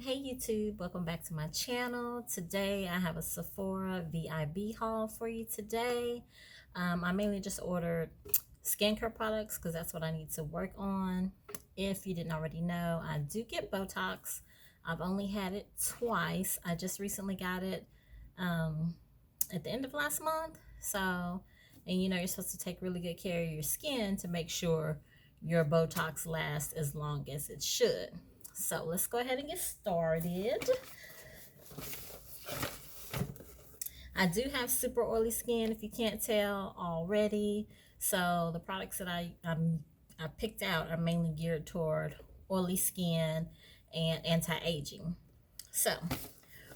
Hey YouTube, welcome back to my channel. Today I have a Sephora VIB haul for you today. I mainly just ordered skincare products because that's what I need to work on. If you didn't already know, I do get Botox. I've only had it twice. I just recently got it at the end of last month. And you know, you're supposed to take really good care of your skin to make sure your Botox lasts as long as it should. So let's go ahead and get started. I do have super oily skin, if you can't tell already. So the products that I picked out are mainly geared toward oily skin and anti-aging. So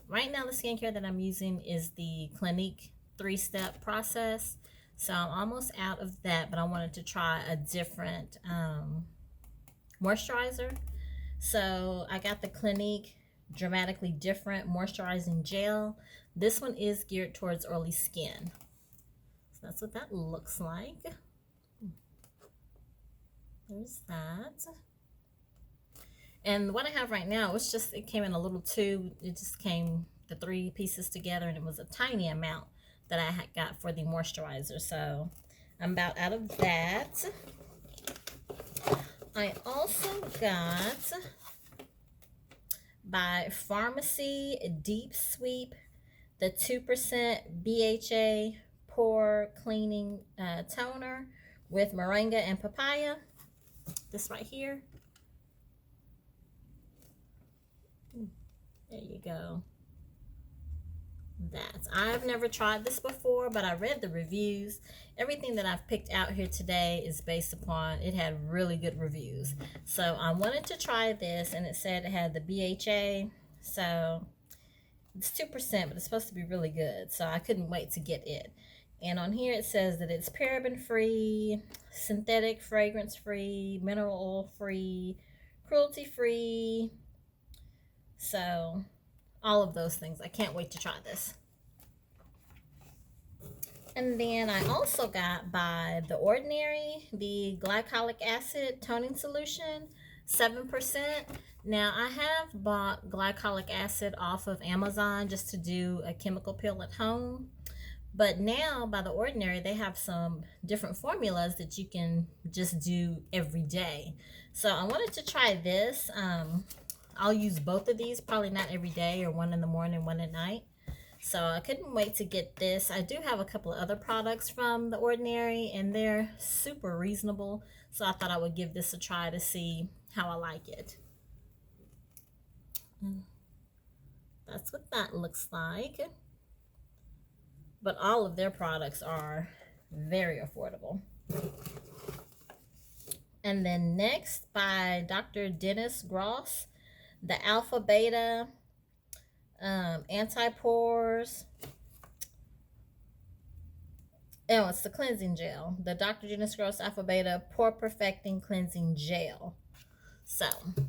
right now the skincare that I'm using is the Clinique 3-step process. So I'm almost out of that, but I wanted to try a different moisturizer. So I got the Clinique Dramatically Different Moisturizing Gel. This one is geared towards oily skin. So that's what that looks like. There's that. And what I have right now, it came in a little tube. It just came the 3 pieces together, and it was a tiny amount that I had got for the moisturizer. So I'm about out of that. I also got by Farmacy Deep Sweep the 2% BHA Pore Cleaning Toner with Moringa and Papaya. This right here. There you go. I've never tried this before, but I read the reviews. Everything that I've picked out here today is based upon, it had really good reviews. So I wanted to try this, and it said it had the BHA. So it's 2%, but it's supposed to be really good. So I couldn't wait to get it. And on here it says that it's paraben-free, synthetic fragrance-free, mineral oil-free, cruelty-free. So all of those things. I can't wait to try this. And then I also got by The Ordinary the Glycolic Acid Toning Solution, 7%. Now I have bought glycolic acid off of Amazon just to do a chemical peel at home. But now by The Ordinary, they have some different formulas that you can just do every day. So I wanted to try this. I'll use both of these, probably not every day, or one in the morning, one at night. So I couldn't wait to get this. I do have a couple of other products from The Ordinary, and they're super reasonable. So I thought I would give this a try to see how I like it. That's what that looks like. But all of their products are very affordable. And then next by Dr. Dennis Gross, the Alpha Beta Anti-Pores. Oh, it's the cleansing gel. The Dr. Dennis Gross Alpha Beta Pore Perfecting Cleansing Gel. So you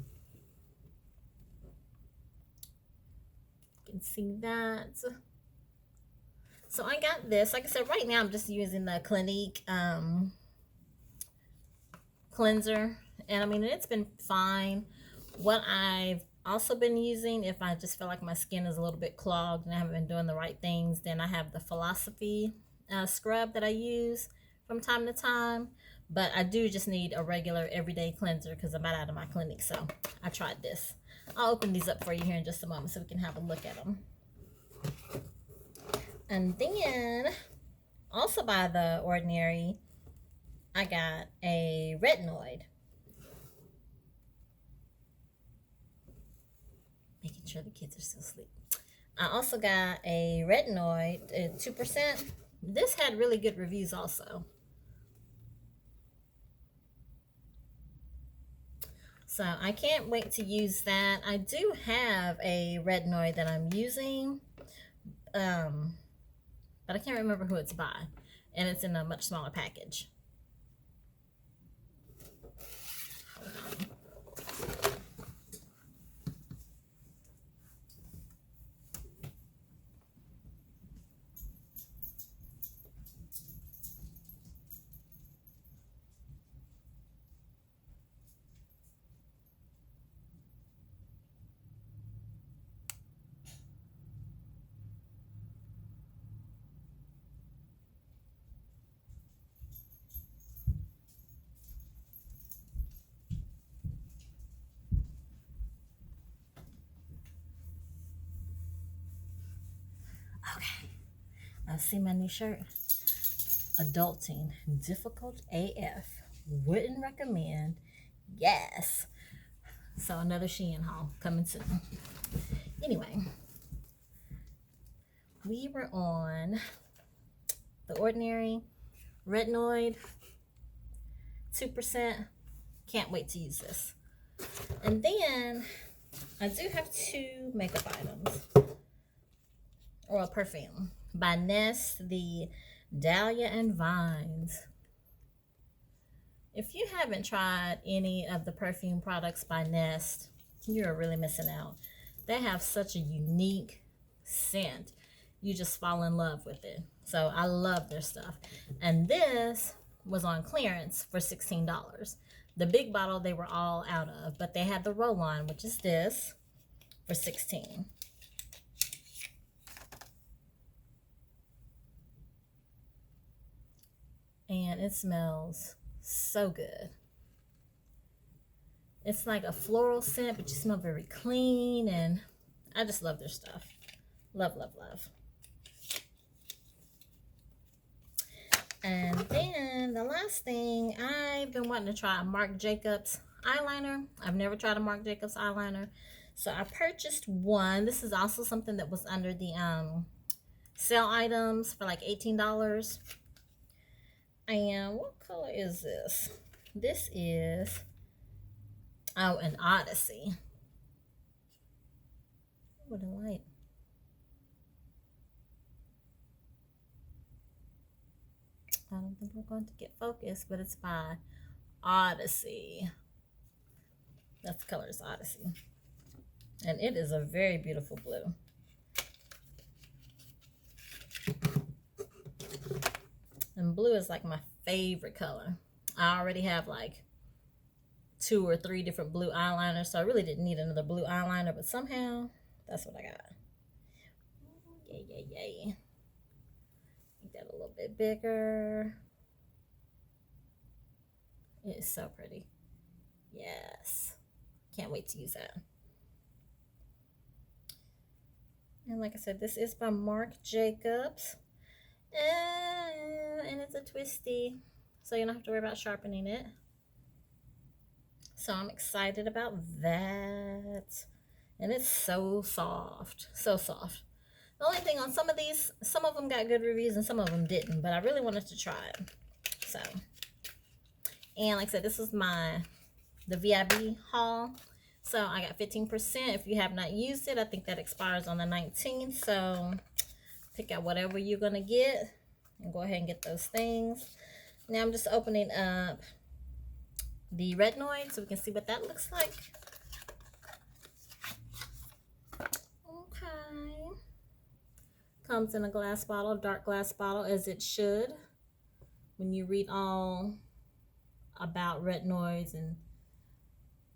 can see that. So I got this. Like I said, right now I'm just using the Clinique cleanser. And I mean, it's been fine. What I've also been using, if I just feel like my skin is a little bit clogged and I haven't been doing the right things, then I have the Philosophy scrub that I use from time to time. But I do just need a regular everyday cleanser because I'm out of my Clinique. So I tried this. I'll open these up for you here in just a moment so we can have a look at them. And then also by The Ordinary, I got a retinoid. Making sure the kids are still asleep. I also got a retinoid at 2%. This had really good reviews also. So I can't wait to use that. I do have a retinoid that I'm using, but I can't remember who it's by. And it's in a much smaller package. see my new shirt. Adulting, difficult AF. Wouldn't recommend. Yes. So another Shein haul coming soon. Anyway, we were on The Ordinary, Retinoid, 2%. Can't wait to use this. And then I do have 2 makeup items. Or a perfume. By Nest, the Dahlia and Vines. If you haven't tried any of the perfume products by Nest, you're really missing out. They have such a unique scent. You just fall in love with it. So I love their stuff. And this was on clearance for $16. The big bottle they were all out of, but they had the roll-on, which is this, for $16. And it smells so good. It's like a floral scent, but you smell very clean, and I just love their stuff. Love, love, love. And then the last thing, I've been wanting to try a Marc Jacobs eyeliner. I've never tried a Marc Jacobs eyeliner. So I purchased one. This is also something that was under the sale items for like $18. And what color is this? This is, oh, an Odyssey. What a light. I don't think we're going to get focused, but it's by Odyssey. That's the color, is Odyssey. And it is a very beautiful blue. And blue is like my favorite color. I already have like 2 or 3 different blue eyeliners, so I really didn't need another blue eyeliner, but somehow that's what I got. Yay, yay, yay. Make that a little bit bigger. It is so pretty. Yes. Can't wait to use that. And like I said, this is by Marc Jacobs. And it's a twisty, so you don't have to worry about sharpening it. So I'm excited about that. And it's so soft. So soft. The only thing on some of these, some of them got good reviews and some of them didn't, but I really wanted to try it. So, and like I said, this is the VIB haul. So I got 15%. If you have not used it, I think that expires on the 19th. So pick out whatever you're going to get and go ahead and get those things. Now I'm just opening up the Retinoid so we can see what that looks like. Okay. Comes in a glass bottle, dark glass bottle, as it should. When you read all about retinoids and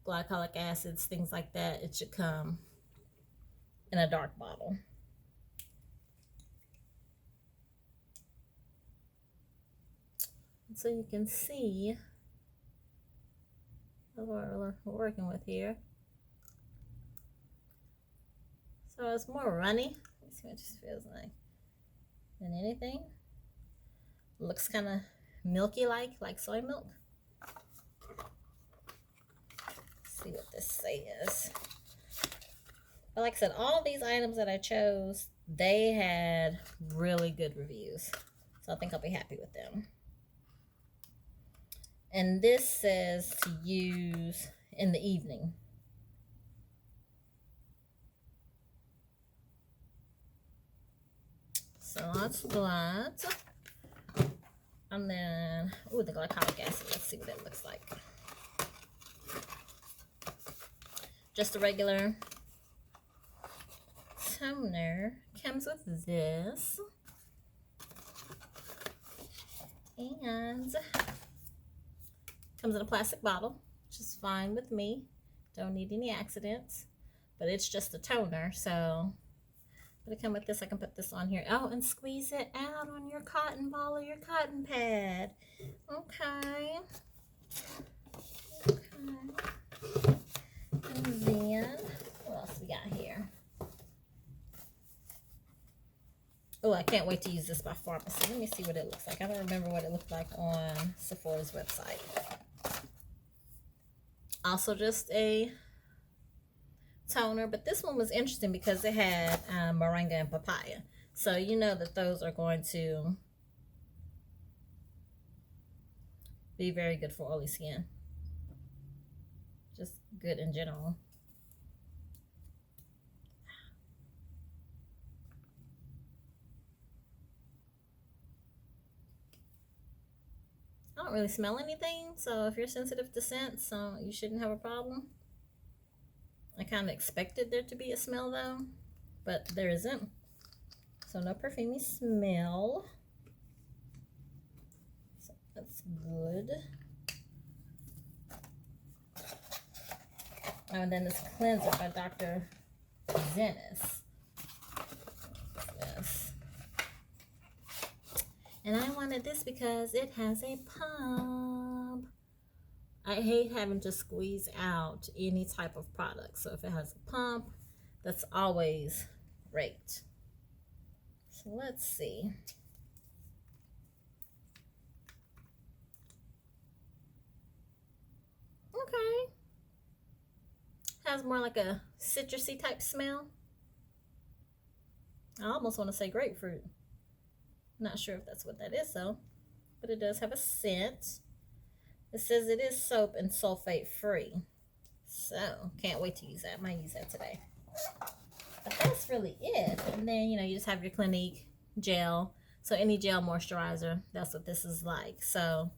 glycolic acids, things like that, it should come in a dark bottle. So you can see what we're working with here. So it's more runny. Let's see what it just feels like than anything. Looks kind of milky like soy milk. Let's see what this says. But like I said, all these items that I chose, they had really good reviews. So I think I'll be happy with them. And this says to use in the evening. So that's that. And then, oh, the glycolic acid. Let's see what it looks like. Just a regular toner. Comes with this. And comes in a plastic bottle, which is fine with me. Don't need any accidents. But it's just a toner, so but it come with this. I can put this on here. Oh, and squeeze it out on your cotton ball or your cotton pad. Okay. Okay. And then, what else we got here? Oh, I can't wait to use this by Farmacy. Let me see what it looks like. I don't remember what it looked like on Sephora's website. Also just a toner, but this one was interesting because it had Moringa and Papaya. So you know that those are going to be very good for oily skin. Just good in general. I don't really smell anything, so if you're sensitive to scents, you shouldn't have a problem. I kind of expected there to be a smell though, but there isn't. So no perfumey smell. So that's good. Oh, and then this cleanser by Dr. Zenith. Yes. And I wanted this because it has a pump. I hate having to squeeze out any type of product. So if it has a pump, that's always great. So let's see. Okay. Has more like a citrusy type smell. I almost want to say grapefruit. Not sure if that's what that is though, but it does have a scent. It says it is soap and sulfate free. So can't wait to use that. I might use that today. But that's really it. And then, you just have your Clinique gel. So any gel moisturizer, that's what this is like. So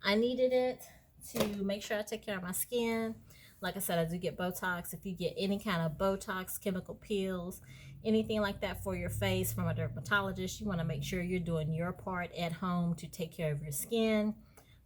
I needed it to make sure I take care of my skin. Like I said, I do get Botox. If you get any kind of Botox, chemical peels, anything like that for your face from a dermatologist, you want to make sure you're doing your part at home to take care of your skin,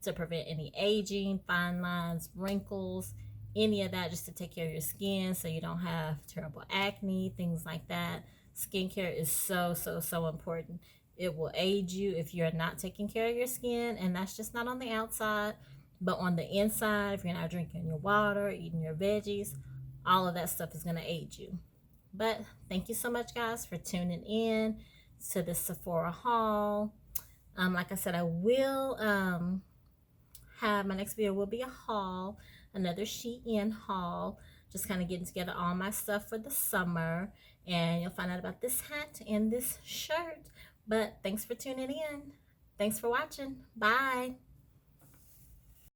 to prevent any aging, fine lines, wrinkles, any of that, just to take care of your skin so you don't have terrible acne, things like that. Skincare is so, so, so important. It will aid you if you're not taking care of your skin, and that's just not on the outside, but on the inside. If you're not drinking your water, eating your veggies, all of that stuff is going to aid you. But thank you so much, guys, for tuning in to this Sephora haul. Like I said, I will have, my next video will be a haul, another Shein haul, just kind of getting together all my stuff for the summer, and you'll find out about this hat and this shirt. But thanks for tuning in. Thanks for watching. Bye.